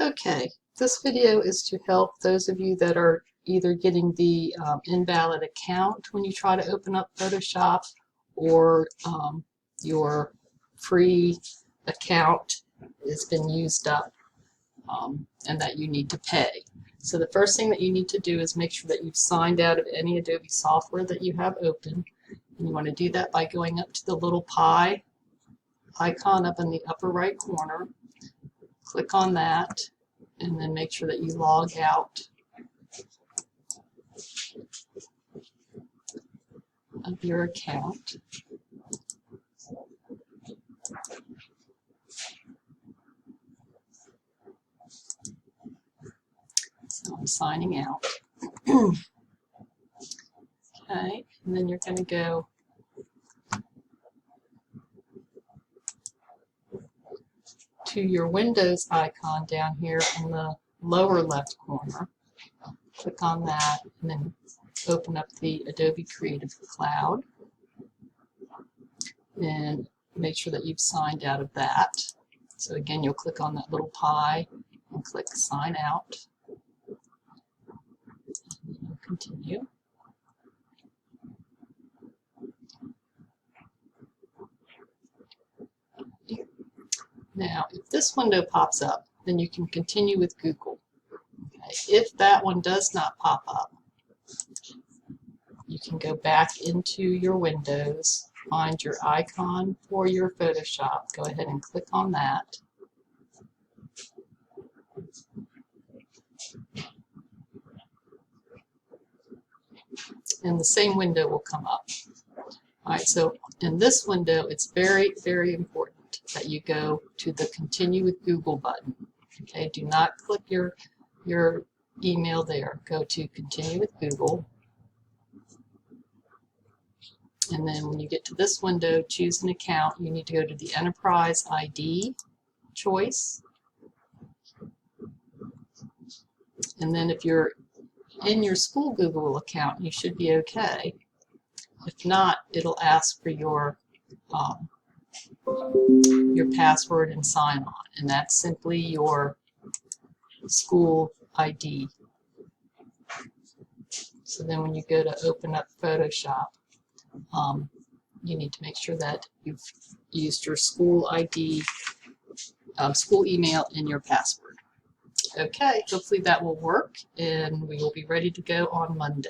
Okay, this video is to help those of you that are either getting the invalid account when you try to open up Photoshop, or your free account has been used up and that you need to pay. So the first thing that you need to do is make sure that you've signed out of any Adobe software that you have open. And you want to do that by going up to the little pie icon up in the upper right corner. Click on that and then make sure that you log out of your account. So I'm signing out. Okay, and then you're going to go to your Windows icon down here in the lower left corner. Click on that and then open up the Adobe Creative Cloud and make sure that you've signed out of that. So again, you'll click on that little pie and click Sign Out. And continue. Now, if this window pops up, then you can continue with Google. Okay. If that one does not pop up, you can go back into your Windows, find your icon for your Photoshop, go ahead and click on that. And the same window will come up. All right, so in this window, it's very, very important that you go to the Continue with Google button. Okay, do not click your email there. Go to Continue with Google. And then when you get to this window, choose an account. You need to go to the Enterprise ID choice. And then if you're in your school Google account, you should be okay. If not, it'll ask for your password and sign on, and that's simply your school ID. So then when you go to open up Photoshop, you need to make sure that you've used your school ID, school email, and your password. Okay, hopefully that will work, and we will be ready to go on Monday.